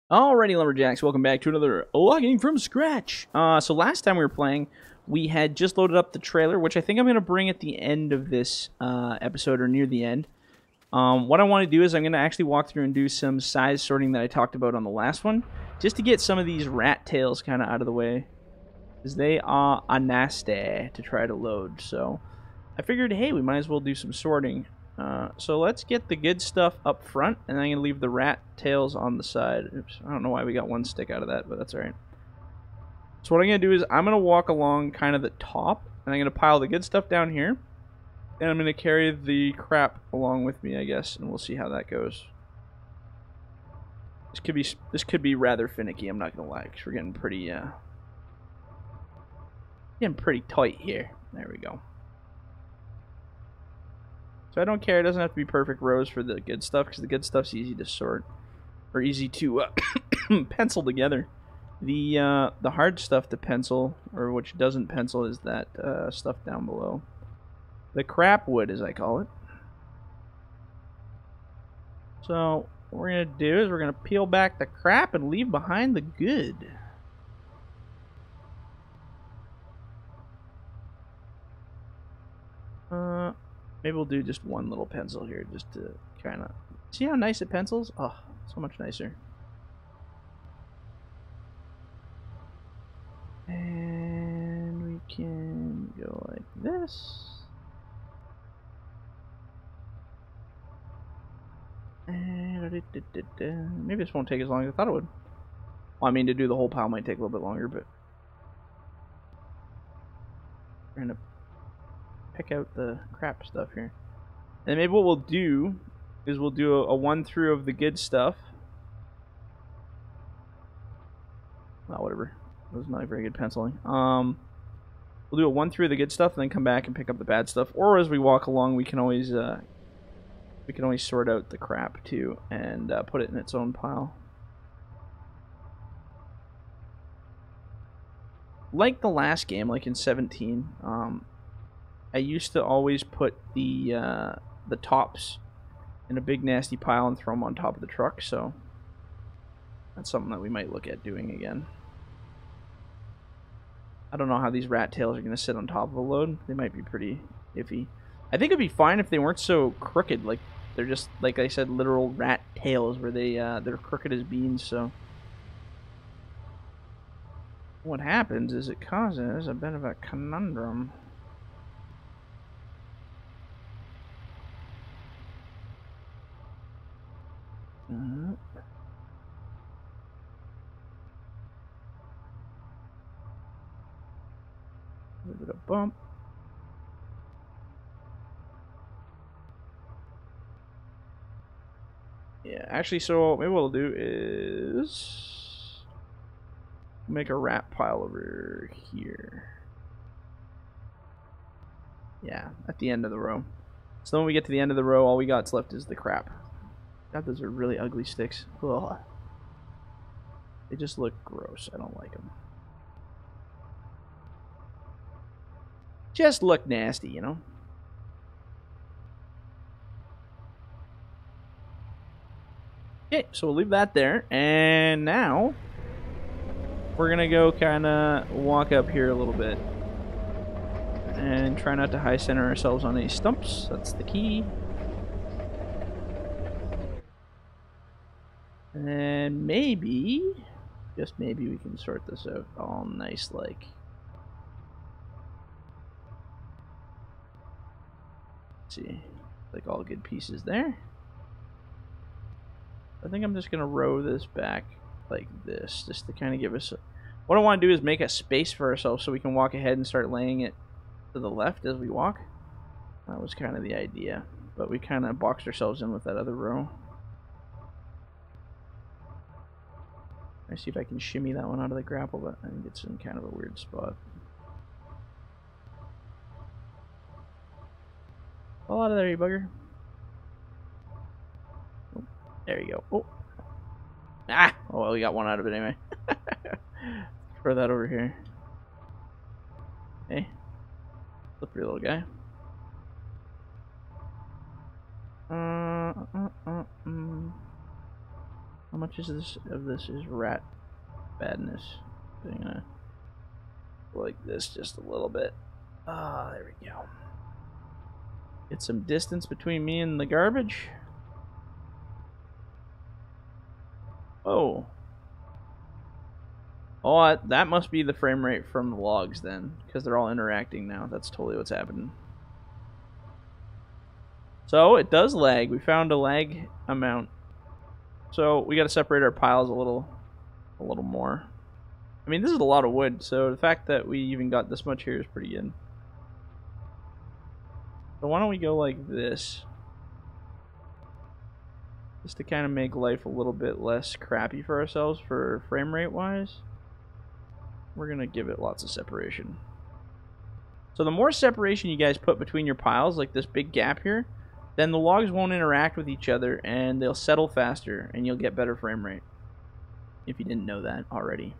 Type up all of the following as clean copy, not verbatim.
Alrighty, Lumberjacks, welcome back to another logging from scratch. So last time we were playing, we had just loaded up the trailer, which I think I'm going to bring at the end of this episode, or near the end. What I want to do is I'm going to actually walk through and do some size sorting that I talked about on the last one, just to get some of these rat tails kind of out of the way, because they are a nasty to try to load. So I figured, hey, we might as well do some sorting. So let's get the good stuff up front, and I'm going to leave the rat tails on the side. Oops, I don't know why we got one stick out of that, but that's alright. So what I'm going to do is I'm going to walk along kind of the top, and I'm going to pile the good stuff down here, and I'm going to carry the crap along with me, I guess, and we'll see how that goes. This could be rather finicky, I'm not going to lie, because we're getting pretty tight here. There we go. So I don't care, it doesn't have to be perfect rows for the good stuff, because the good stuff's easy to sort, or easy to pencil together. The hard stuff to pencil, or which doesn't pencil, is that stuff down below. The crap wood, as I call it. So what we're going to do is we're going to peel back the crap and leave behind the good. Maybe we'll do just one little pencil here, just to kind of see how nice it pencils. Oh, so much nicer. And we can go like this. And maybe this won't take as long as I thought it would. Well, I mean, to do the whole pile might take a little bit longer, but we're gonna pick out the crap stuff here. And maybe what we'll do is we'll do a one through of the good stuff. Oh, whatever. That was not very good penciling. We'll do a one through of the good stuff, and then come back and pick up the bad stuff. Or as we walk along, we can always sort out the crap too and put it in its own pile. Like the last game, like in 17, I used to always put the tops in a big nasty pile and throw them on top of the truck, so that's something that we might look at doing again. I don't know how these rat tails are going to sit on top of a load. They might be pretty iffy. I think it'd be fine if they weren't so crooked. Like, they're just, like I said, literal rat tails where they're crooked as beans, so what happens is it causes a bit of a conundrum. A little bit of bump. Yeah, actually, so maybe what we'll do is make a rat pile over here. Yeah, at the end of the row. So when we get to the end of the row, all we got left is the crap. God, those are really ugly sticks. Ugh. They just look gross. I don't like them. Just look nasty, you know? Okay, so we'll leave that there. And now we're going to go kind of walk up here a little bit. And try not to high center ourselves on any stumps. That's the key. And maybe, just maybe, we can sort this out all nice like. Let's see, like all good pieces there. I think I'm just gonna row this back like this, just to kind of give us what I want to do is make a space for ourselves so we can walk ahead and start laying it to the left as we walk. That was kind of the idea, but we kind of boxed ourselves in with that other row. Let's see if I can shimmy that one out of the grapple, but I think it's in kind of a weird spot. Fall out of there, you bugger. Oh, there you go. Oh. Ah! Oh, well, we got one out of it anyway. Throw that over here. Hey. Slippery little guy. How much is this of this is rat badness? I'm gonna go like this just a little bit. Ah, there we go. Get some distance between me and the garbage. Oh. Oh, that must be the frame rate from the logs then, because they're all interacting now. That's totally what's happening. So it does lag. We found a lag amount. So we got to separate our piles a little more. I mean, this is a lot of wood, so the fact that we even got this much here is pretty good. So why don't we go like this? Just to kind of make life a little bit less crappy for ourselves for frame rate wise. We're going to give it lots of separation. So the more separation you guys put between your piles, like this big gap here, then the logs won't interact with each other and they'll settle faster and you'll get better frame rate. If you didn't know that already.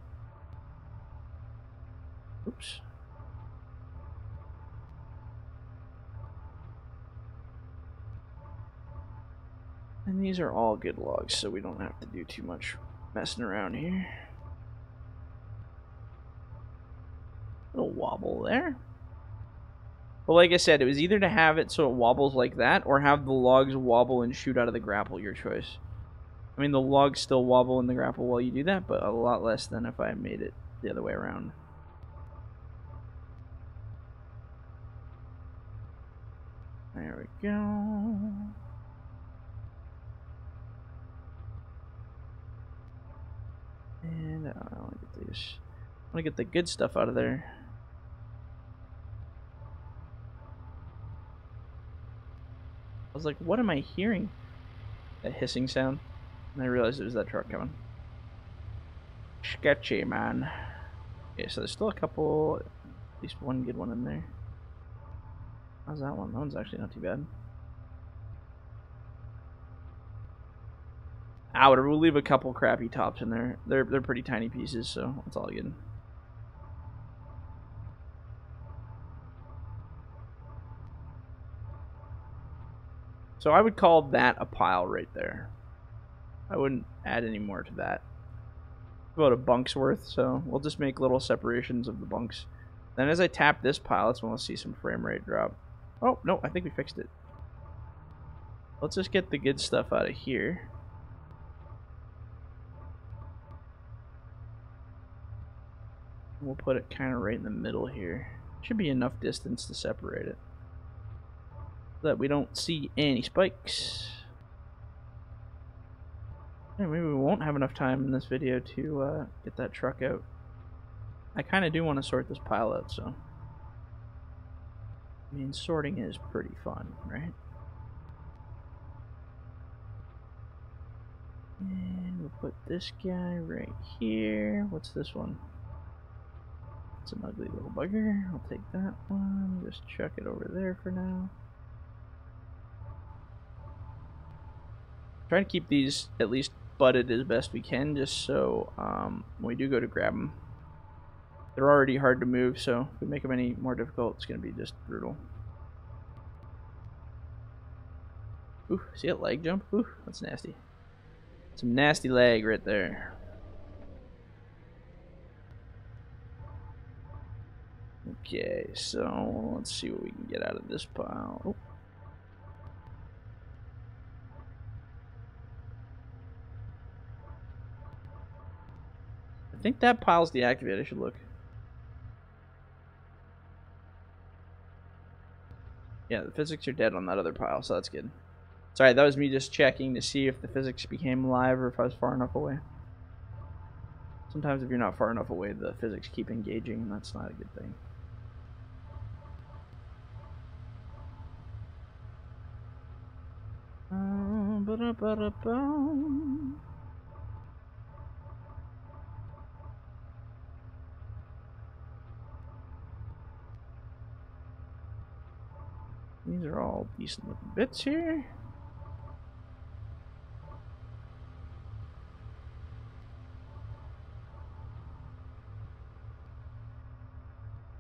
Oops. And these are all good logs, so we don't have to do too much messing around here. Little wobble there. But like I said, it was either to have it so it wobbles like that, or have the logs wobble and shoot out of the grapple, your choice. I mean, the logs still wobble in the grapple while you do that, but a lot less than if I made it the other way around. There we go. And I want to get these. I want to get the good stuff out of there. I was like, what am I hearing? That hissing sound. And I realized it was that truck coming. Sketchy, man. Okay, so there's still a couple, at least one good one in there. How's that one? That one's actually not too bad. We'll leave a couple crappy tops in there. They're pretty tiny pieces, so it's all good. So I would call that a pile right there. I wouldn't add any more to that. About a bunk's worth, so we'll just make little separations of the bunks. Then as I tap this pile, that's when we'll see some frame rate drop. Oh, no, I think we fixed it. Let's just get the good stuff out of here. We'll put it kind of right in the middle here. Should be enough distance to separate it, so that we don't see any spikes. Yeah, maybe we won't have enough time in this video to get that truck out. I kind of do want to sort this pile out, so. I mean, sorting is pretty fun, right? And we'll put this guy right here. What's this one? It's an ugly little bugger. I'll take that one. Just chuck it over there for now. Trying to keep these at least butted as best we can, just so when we do go to grab them, they're already hard to move, so if we make them any more difficult, it's going to be just brutal. Ooh, see that leg jump? Ooh, that's nasty. Some nasty leg right there. Okay, so let's see what we can get out of this pile. Oh. I think that pile's deactivated. I should look. Yeah, the physics are dead on that other pile, so that's good. Sorry, that was me just checking to see if the physics became live or if I was far enough away. Sometimes if you're not far enough away, the physics keep engaging, and that's not a good thing. These are all decent looking bits here.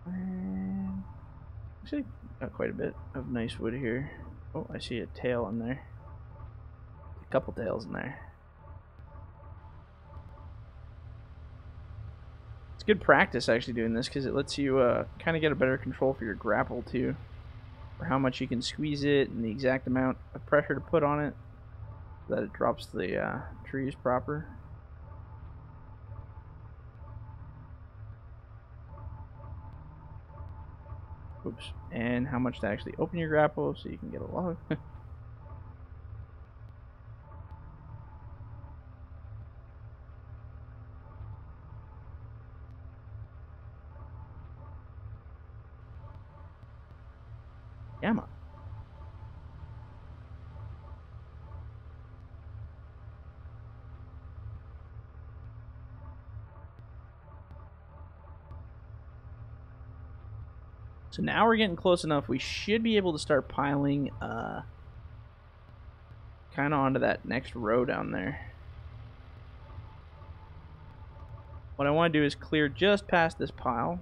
And actually got quite a bit of nice wood here. Oh, I see a tail in there. A couple tails in there. good practice actually doing this because it lets you kind of get a better control for your grapple too, for how much you can squeeze it and the exact amount of pressure to put on it so that it drops the trees proper. Oops. And how much to actually open your grapple so you can get a log. Come on. So now we're getting close enough. We should be able to start piling kind of onto that next row down there. What I want to do is clear just past this pile.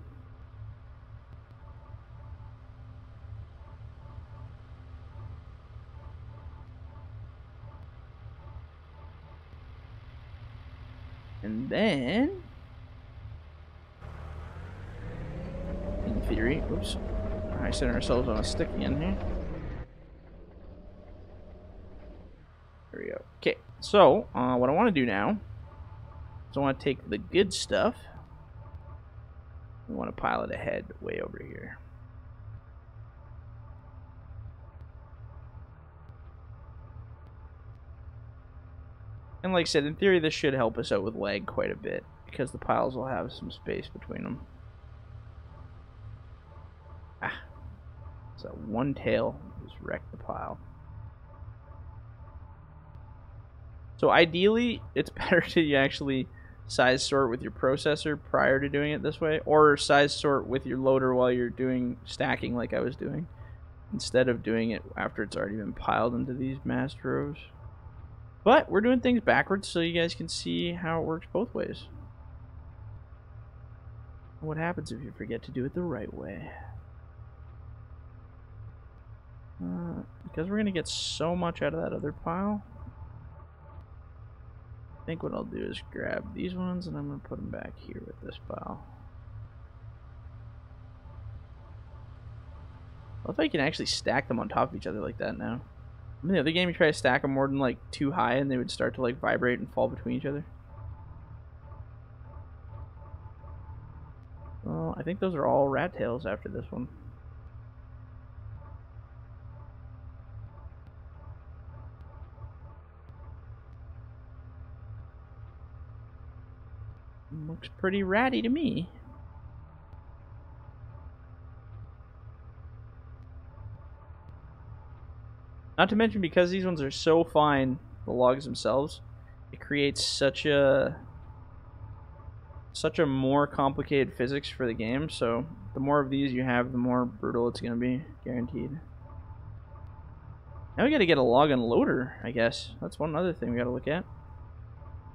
And then, in theory, oops, I set ourselves on a stick again here. There we go. Okay, so what I want to do now is I want to take the good stuff. We want to pile it ahead way over here. And like I said, in theory, this should help us out with lag quite a bit because the piles will have some space between them. Ah, so one tail just wrecked the pile. So ideally, it's better to actually size sort with your processor prior to doing it this way, or size sort with your loader while you're doing stacking like I was doing, instead of doing it after it's already been piled into these massed rows. But we're doing things backwards so you guys can see how it works both ways. What happens if you forget to do it the right way? Because we're going to get so much out of that other pile, I think what I'll do is grab these ones and I'm going to put them back here with this pile. I love how you can actually stack them on top of each other like that now. In the other game, you try to stack them more than like too high and they would start to like vibrate and fall between each other. Well, I think those are all rat tails after this one. Looks pretty ratty to me. Not to mention, because these ones are so fine, the logs themselves, it creates such a more complicated physics for the game. So the more of these you have, the more brutal it's going to be, guaranteed. Now we got to get a log unloader, I guess. That's one other thing we got to look at.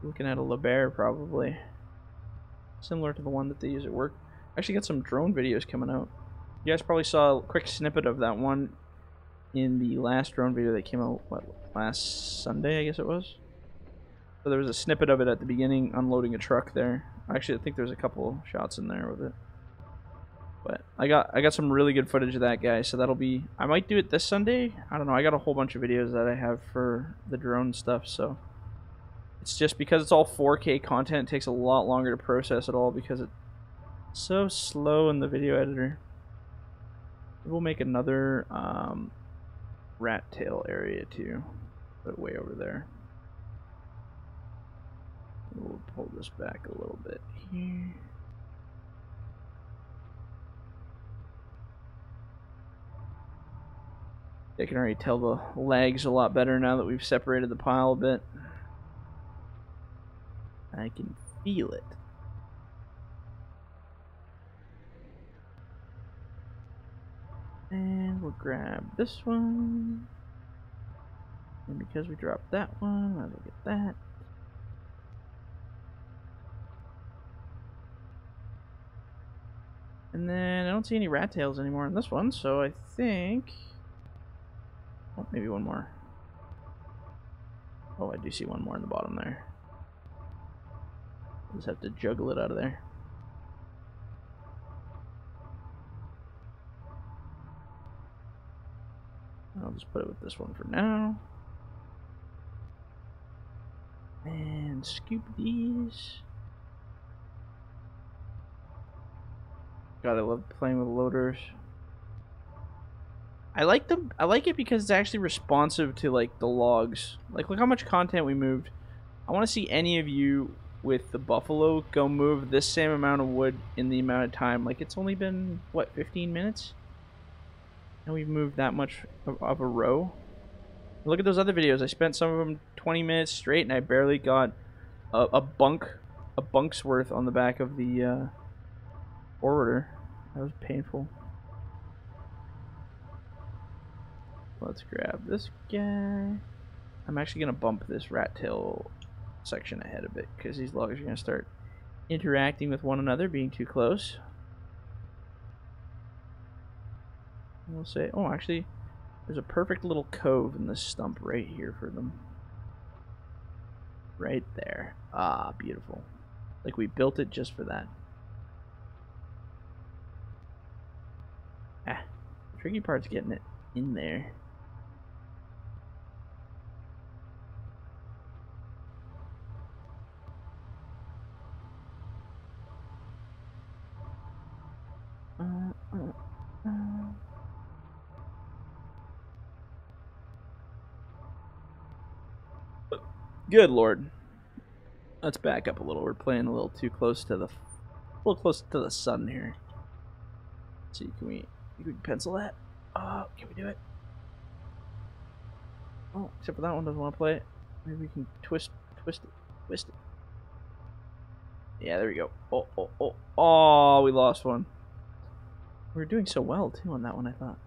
Looking at a LeBaire, probably. Similar to the one that they use at work. Actually got some drone videos coming out. You guys probably saw a quick snippet of that one in the last drone video that came out, what, last Sunday, I guess it was? So there was a snippet of it at the beginning, unloading a truck there. Actually, I think there's a couple shots in there with it. But I got some really good footage of that guy, so that'll be... I might do it this Sunday. I don't know. I got a whole bunch of videos that I have for the drone stuff, so... It's just because it's all 4K content, it takes a lot longer to process it all because it's so slow in the video editor. We'll make another rat tail area too, but way over there. We'll pull this back a little bit here. I can already tell the lag's a lot better now that we've separated the pile a bit. I can feel it. And we'll grab this one. And because we dropped that one, might as well get that. And then I don't see any rat tails anymore in this one, so I think... Oh, maybe one more. Oh, I do see one more in the bottom there. Just have to juggle it out of there. just put it with this one for now. And scoop these. God, I love playing with loaders. I like them. I like it because it's actually responsive to like the logs. Like, look how much content we moved. I want to see any of you with the buffalo go move this same amount of wood in the amount of time. Like, it's only been what, 15 minutes, and we've moved that much of a row. Look at those other videos. I spent some of them 20 minutes straight, and I barely got a bunk's worth on the back of the forwarder. That was painful. Let's grab this guy. I'm actually gonna bump this rat tail section ahead a bit because these logs are gonna start interacting with one another, being too close. And we'll say, oh, actually, there's a perfect little cove in this stump right here for them. Right there. Ah, beautiful. Like we built it just for that. Ah, the tricky part's getting it in there. Good Lord. Let's back up a little. We're playing a little too close to the, sun here. Let's see, can we pencil that? Can we do it? Oh, except for that one doesn't want to play it. Maybe we can twist it. Yeah, there we go. Oh, we lost one. We were doing so well too on that one, I thought.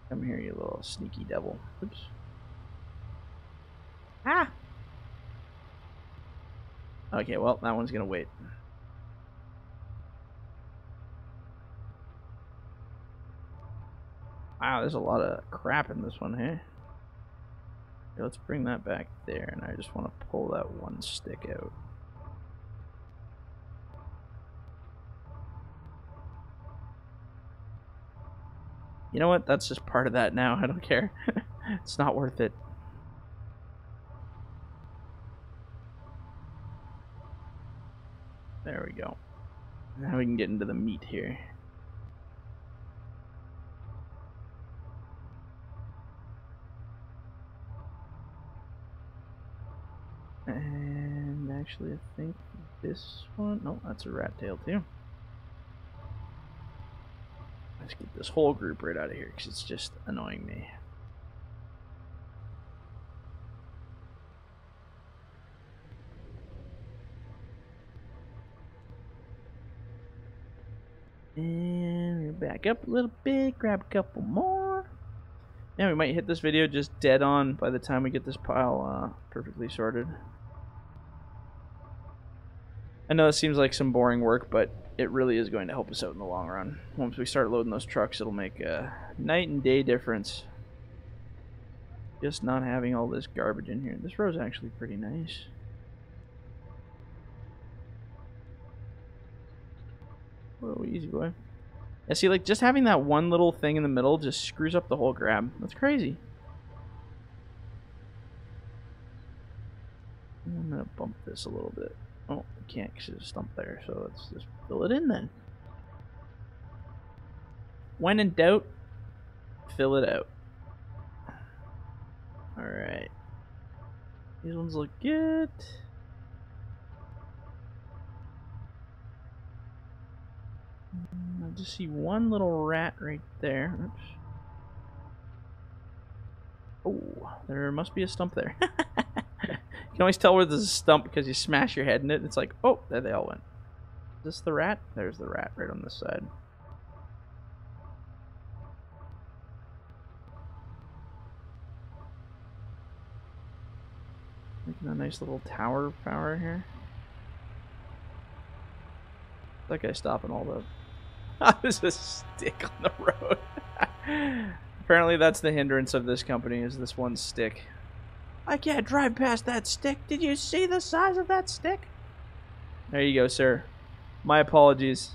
Come here, you little sneaky devil. Oops. Ah! Okay, well, that one's gonna wait. Wow, there's a lot of crap in this one, hey? Okay, let's bring that back there, and I just want to pull that one stick out. You know what? That's just part of that now. I don't care. It's not worth it. There we go. Now we can get into the meat here. And actually, I think this one... No, that's a rat tail too. Let's get this whole group right out of here because it's just annoying me. And we're back up a little bit, grab a couple more. Yeah, we might hit this video just dead on by the time we get this pile perfectly sorted. I know it seems like some boring work, but it really is going to help us out in the long run. Once we start loading those trucks, it'll make a night and day difference. Just not having all this garbage in here. This row's actually pretty nice. Whoa, easy boy. Yeah, see, like, just having that one little thing in the middle just screws up the whole grab. That's crazy. I'm gonna bump this a little bit. Oh, I can't because there's a stump there, so let's just fill it in then. When in doubt, fill it out. Alright. These ones look good. I just see one little rat right there. Oops. Oh, there must be a stump there. You can always tell where there's a stump because you smash your head in it. It's like, oh, there they all went. Is this the rat? There's the rat right on this side. Making a nice little tower power here. That guy's stopping all the... There's a stick on the road. Apparently that's the hindrance of this company, is this one stick. I can't drive past that stick. Did you see the size of that stick? There you go, sir. My apologies.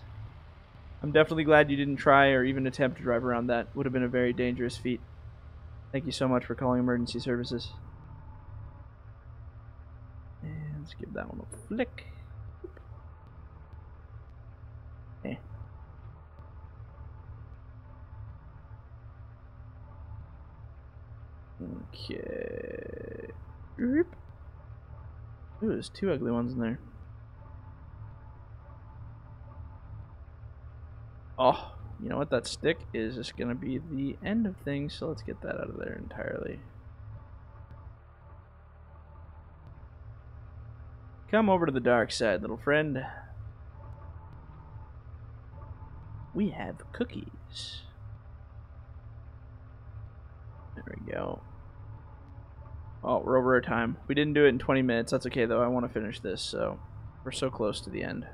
I'm definitely glad you didn't try or even attempt to drive around that. Would have been a very dangerous feat. Thank you so much for calling emergency services. And let's give that one a flick. Okay. Okay. Ooh, there's two ugly ones in there. Oh, you know what? That stick is just going to be the end of things, so let's get that out of there entirely. Come over to the dark side, little friend. We have cookies. There we go. Oh, we're over our time. We didn't do it in 20 minutes. That's okay, though. I want to finish this, so we're so close to the end.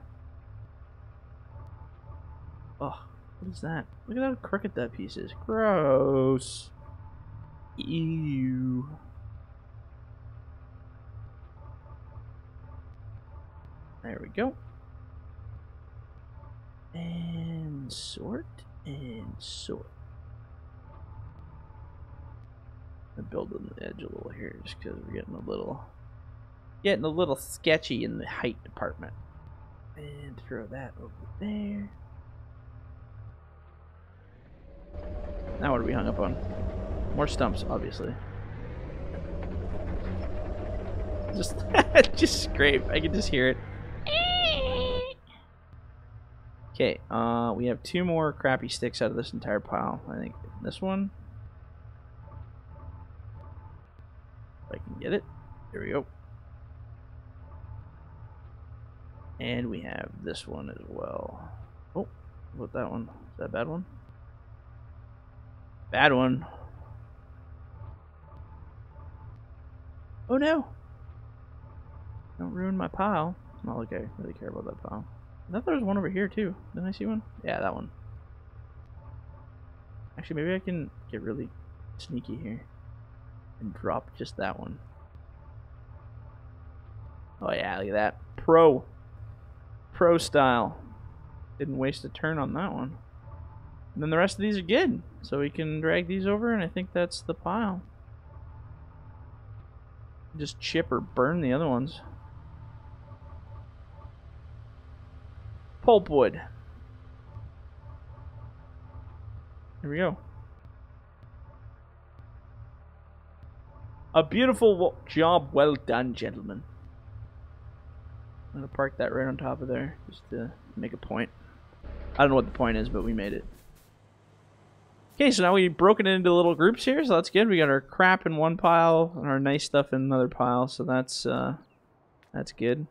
Oh, what is that? Look at how crooked that piece is. Gross. Ew. There we go. And sort and sort. I'm building the edge a little here just because we're getting a little sketchy in the height department. And throw that over there. Now what are we hung up on? More stumps, obviously. Just scrape. I can just hear it. Okay, we have two more crappy sticks out of this entire pile. I think this one. If I can get it. There we go. And we have this one as well. Oh, what about that one? Is that a bad one? Bad one. Oh no! Don't ruin my pile. Not like I really care about that pile. I thought there was one over here too. Didn't I see one? Yeah, that one. Actually, maybe I can get really sneaky here and drop just that one. Oh yeah, look at that. Pro style. Didn't waste a turn on that one. And then the rest of these are good. So we can drag these over, and I think that's the pile. Just chip or burn the other ones. Pulpwood. Here we go. A beautiful job, well done, gentlemen. I'm gonna park that right on top of there, just to make a point. I don't know what the point is, but we made it. Okay, so now we've broken it into little groups here, so that's good. We got our crap in one pile and our nice stuff in another pile, so that's good.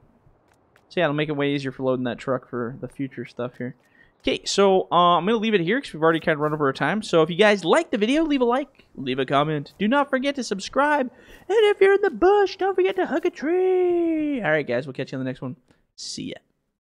So yeah, it'll make it way easier for loading that truck for the future stuff here. Okay, so I'm going to leave it here because we've already kind of run over our time. So if you guys liked the video, leave a like, leave a comment. Do not forget to subscribe. And if you're in the bush, don't forget to hug a tree. All right, guys, we'll catch you on the next one. See ya.